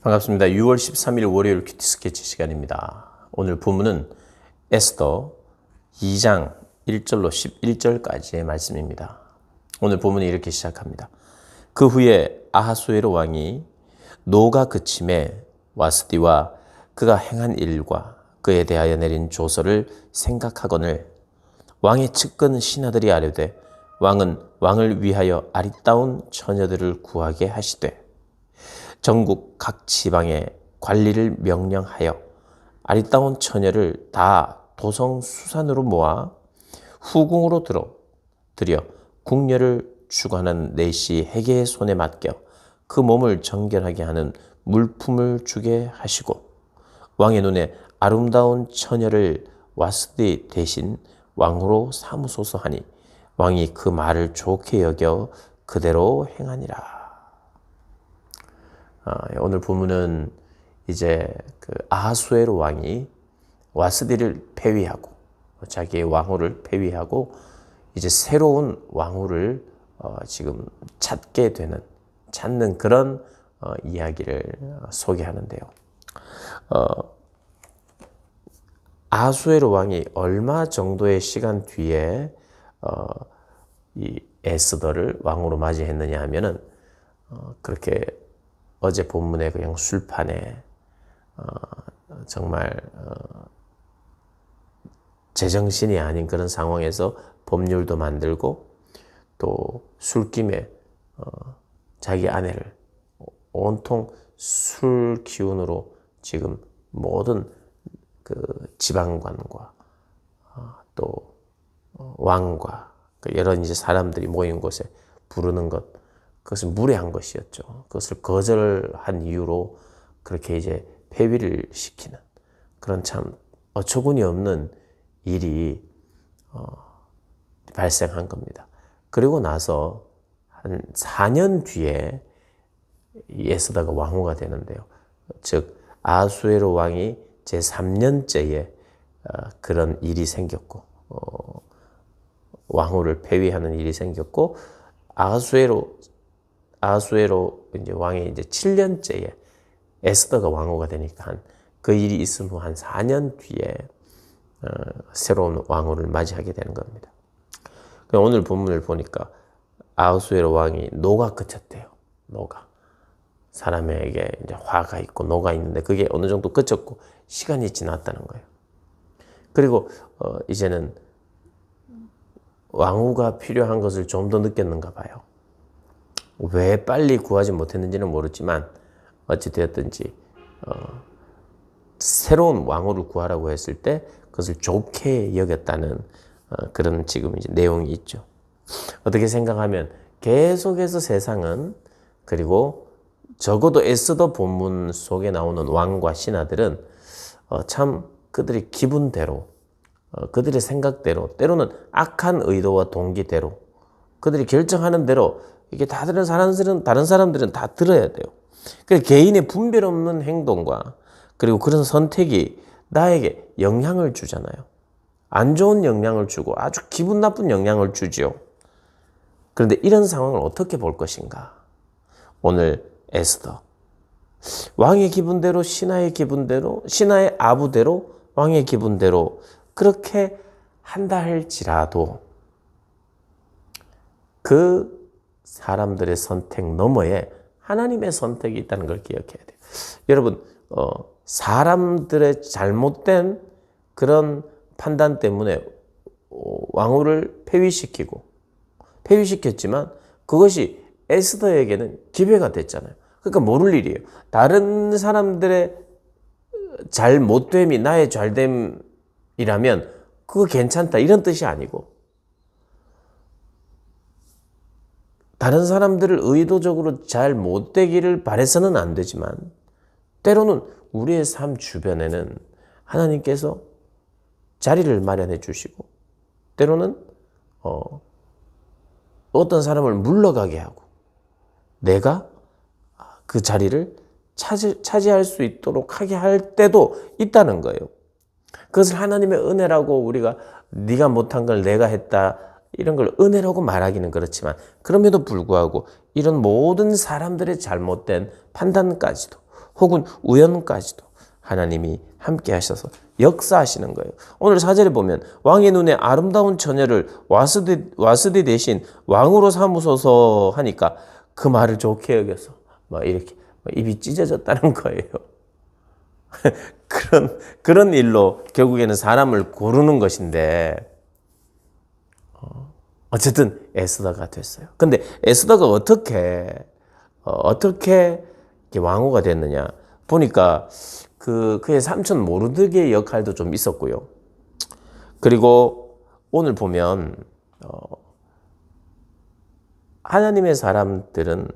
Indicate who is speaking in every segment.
Speaker 1: 반갑습니다. 6월 13일 월요일 큐티 스케치 시간입니다. 오늘 본문은 에스더 2장 1절로 11절까지의 말씀입니다. 오늘 본문이 이렇게 시작합니다. 그 후에 아하수에로 왕이 노가 그침에 와스디와 그가 행한 일과 그에 대하여 내린 조서를 생각하거늘 왕의 측근 신하들이 아뢰되 왕은 왕을 위하여 아리따운 처녀들을 구하게 하시되 전국 각 지방에 관리를 명령하여 아리따운 처녀를 다 도성 수산으로 모아 후궁으로 들여 궁녀를 주관하는 내시 해계의 손에 맡겨 그 몸을 정결하게 하는 물품을 주게 하시고 왕의 눈에 아름다운 처녀를 와스디 대신 왕으로 삼으소서 하니 왕이 그 말을 좋게 여겨 그대로 행하니라. 오늘 본문은 이제 그 아하수에로 왕이 와스디를 폐위하고 자기의 왕후를 폐위하고 이제 새로운 왕후를 지금 찾는 그런 이야기를 소개하는데요. 아하수에로 왕이 얼마 정도의 시간 뒤에 이 에스더를 왕으로 맞이했느냐 하면은 그렇게 어제 본문에 그냥 술판에 정말 제정신이 아닌 그런 상황에서 법률도 만들고 또 술김에 자기 아내를 온통 술 기운으로 지금 모든 그 지방관과 또 왕과 여러 이제 사람들이 모인 곳에 부르는 것, 그것은 무례한 것이었죠. 그것을 거절한 이유로 그렇게 이제 폐위를 시키는 그런 참 어처구니 없는 일이 발생한 겁니다. 그리고 나서 한 4년 뒤에 에스더가 왕후가 되는데요. 즉 아하수에로 왕이 제3년째에 그런 일이 생겼고 왕후를 폐위하는 일이 생겼고 아하수에로 이제 왕이 이제 7년째에 에스더가 왕후가 되니까 그 일이 있은 후 한 4년 뒤에 새로운 왕후를 맞이하게 되는 겁니다. 오늘 본문을 보니까 아하수에로 왕이 노가 그쳤대요. 노가. 사람에게 이제 화가 있고 노가 있는데 그게 어느 정도 그쳤고 시간이 지났다는 거예요. 그리고 이제는 왕후가 필요한 것을 좀 더 느꼈는가 봐요. 왜 빨리 구하지 못했는지는 모르지만 어찌되었든지 새로운 왕후를 구하라고 했을 때 그것을 좋게 여겼다는 그런 지금 이제 내용이 있죠. 어떻게 생각하면 계속해서 세상은, 그리고 적어도 에스더 본문 속에 나오는 왕과 신하들은 참 그들의 기분대로, 그들의 생각대로, 때로는 악한 의도와 동기대로 그들이 결정하는 대로 이게 다른 사람들은 다 들어야 돼요. 그래서 개인의 분별 없는 행동과 그리고 그런 선택이 나에게 영향을 주잖아요. 안 좋은 영향을 주고 아주 기분 나쁜 영향을 주지요. 그런데 이런 상황을 어떻게 볼 것인가? 오늘 에스더, 왕의 기분대로, 신하의 기분대로, 신하의 아부대로, 왕의 기분대로 그렇게 한다 할지라도 그 사람들의 선택 너머에 하나님의 선택이 있다는 걸 기억해야 돼요. 여러분, 사람들의 잘못된 그런 판단 때문에 왕후를 폐위시켰지만 그것이 에스더에게는 기회가 됐잖아요. 그러니까 모를 일이에요. 다른 사람들의 잘못됨이 나의 잘됨이라면 그거 괜찮다 이런 뜻이 아니고, 다른 사람들을 의도적으로 잘 못되기를 바라서는 안 되지만 때로는 우리의 삶 주변에는 하나님께서 자리를 마련해 주시고 때로는 어떤 사람을 물러가게 하고 내가 그 자리를 차지할 수 있도록 하게 할 때도 있다는 거예요. 그것을 하나님의 은혜라고 우리가 네가 못한 걸 내가 했다 이런 걸 은혜라고 말하기는 그렇지만 그럼에도 불구하고 이런 모든 사람들의 잘못된 판단까지도 혹은 우연까지도 하나님이 함께 하셔서 역사하시는 거예요. 오늘 4절에 보면 왕의 눈에 아름다운 처녀를 와스디 대신 왕으로 삼으소서 하니까 그 말을 좋게 여겨서 막 이렇게 입이 찢어졌다는 거예요. 그런 일로 결국에는 사람을 고르는 것인데 어쨌든 에스더가 됐어요. 근데 에스더가 어떻게 왕후가 됐느냐 보니까 그의 삼촌 모르드게의 역할도 좀 있었고요. 그리고 오늘 보면 하나님의 사람들은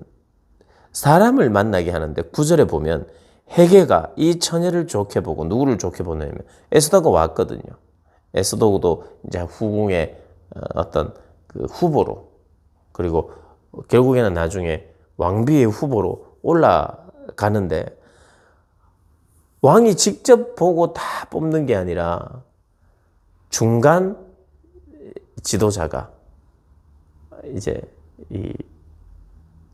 Speaker 1: 사람을 만나게 하는데 9절에 보면 헤게가 이 처녀를 좋게 보고 누구를 좋게 보냐면 에스더가 왔거든요. 에스더도 이제 후궁의 어떤 그 후보로 그리고 결국에는 나중에 왕비의 후보로 올라가는데 왕이 직접 보고 다 뽑는 게 아니라 중간 지도자가 이제 이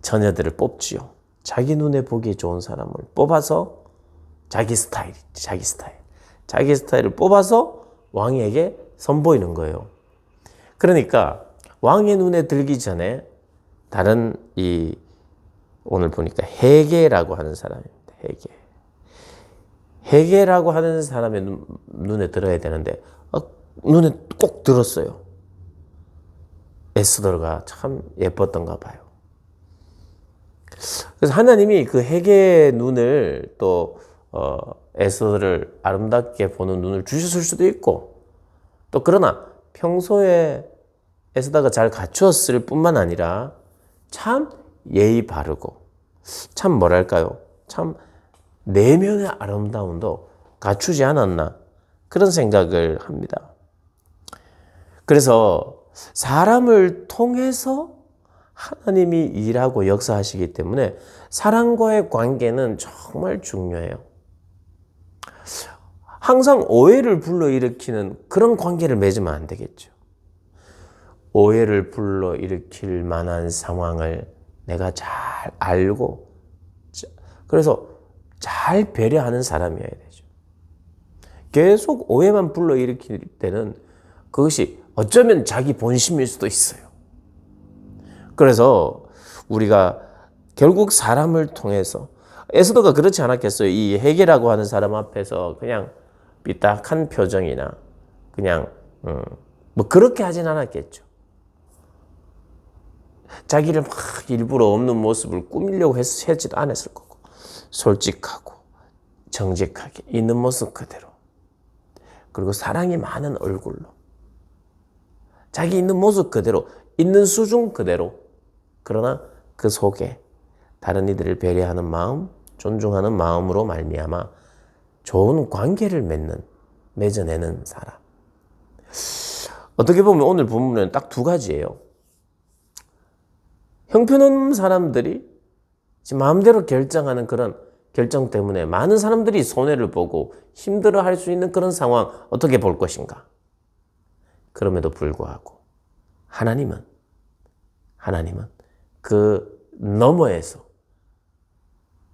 Speaker 1: 처녀들을 뽑지요. 자기 눈에 보기에 좋은 사람을 뽑아서 자기 스타일을 뽑아서 왕에게 선보이는 거예요. 그러니까 왕의 눈에 들기 전에 다른 오늘 보니까 헤게라고 하는 사람입니다. 헤게라고 하는 사람의 눈에 들어야 되는데 눈에 꼭 들었어요. 에스더가 참 예뻤던가 봐요. 그래서 하나님이 그 헤게의 눈을 또 에스더를 아름답게 보는 눈을 주셨을 수도 있고 또 그러나 평소에 에스더가 잘 갖추었을 뿐만 아니라 참 예의 바르고 참 뭐랄까요? 참 내면의 아름다움도 갖추지 않았나 그런 생각을 합니다. 그래서 사람을 통해서 하나님이 일하고 역사하시기 때문에 사람과의 관계는 정말 중요해요. 항상 오해를 불러일으키는 그런 관계를 맺으면 안 되겠죠. 오해를 불러일으킬 만한 상황을 내가 잘 알고 그래서 잘 배려하는 사람이어야 되죠. 계속 오해만 불러일으킬 때는 그것이 어쩌면 자기 본심일 수도 있어요. 그래서 우리가 결국 사람을 통해서 에스더가 그렇지 않았겠어요. 이 헤게라고 하는 사람 앞에서 그냥 삐딱한 표정이나 그냥 뭐 그렇게 하진 않았겠죠. 자기를 막 일부러 없는 모습을 꾸미려고 했지도 않았을 거고 솔직하고 정직하게 있는 모습 그대로 그리고 사랑이 많은 얼굴로 자기 있는 모습 그대로 있는 수준 그대로 그러나 그 속에 다른 이들을 배려하는 마음 존중하는 마음으로 말미암아 좋은 관계를 맺어내는 사람. 어떻게 보면 오늘 본문은 딱 두 가지예요. 형편없는 사람들이 마음대로 결정하는 그런 결정 때문에 많은 사람들이 손해를 보고 힘들어할 수 있는 그런 상황 어떻게 볼 것인가. 그럼에도 불구하고 하나님은 그 너머에서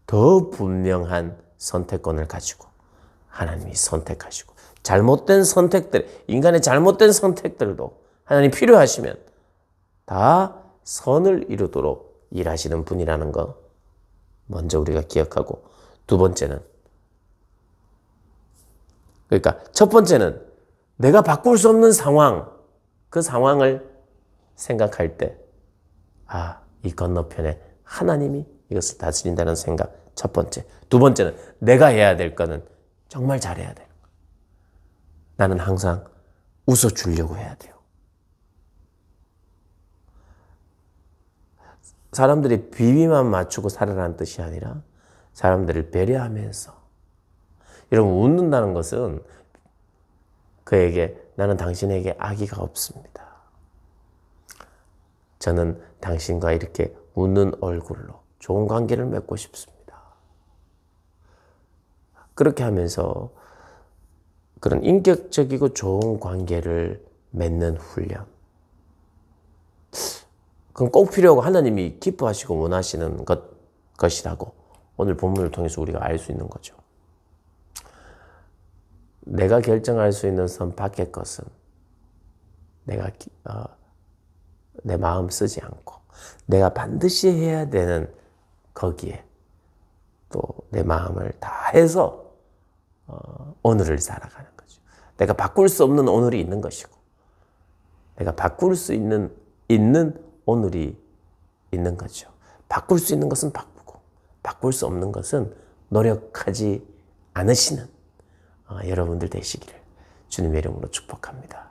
Speaker 1: 더 분명한 선택권을 가지고 하나님이 선택하시고 잘못된 선택들, 인간의 잘못된 선택들도 하나님 필요하시면 다 선을 이루도록 일하시는 분이라는 거 먼저 우리가 기억하고 두 번째는 그러니까 첫 번째는 내가 바꿀 수 없는 상황 그 상황을 생각할 때 이 건너편에 하나님이 이것을 다스린다는 생각 첫 번째. 두 번째는 내가 해야 될 거는 정말 잘해야 돼요. 나는 항상 웃어주려고 해야 돼요. 사람들이 비위만 맞추고 살아라는 뜻이 아니라 사람들을 배려하면서 여러분 웃는다는 것은 그에게 나는 당신에게 악의가 없습니다. 저는 당신과 이렇게 웃는 얼굴로 좋은 관계를 맺고 싶습니다. 그렇게 하면서 그런 인격적이고 좋은 관계를 맺는 훈련. 그건 꼭 필요하고 하나님이 기뻐하시고 원하시는 것이라고 오늘 본문을 통해서 우리가 알 수 있는 거죠. 내가 결정할 수 있는 선 밖의 것은 내가 내 마음 쓰지 않고 내가 반드시 해야 되는 거기에 또 내 마음을 다해서 오늘을 살아가는 거죠. 내가 바꿀 수 없는 오늘이 있는 것이고 내가 바꿀 수 있는 오늘이 있는 거죠. 바꿀 수 있는 것은 바꾸고 바꿀 수 없는 것은 노력하지 않으시는 여러분들 되시기를 주님의 이름으로 축복합니다.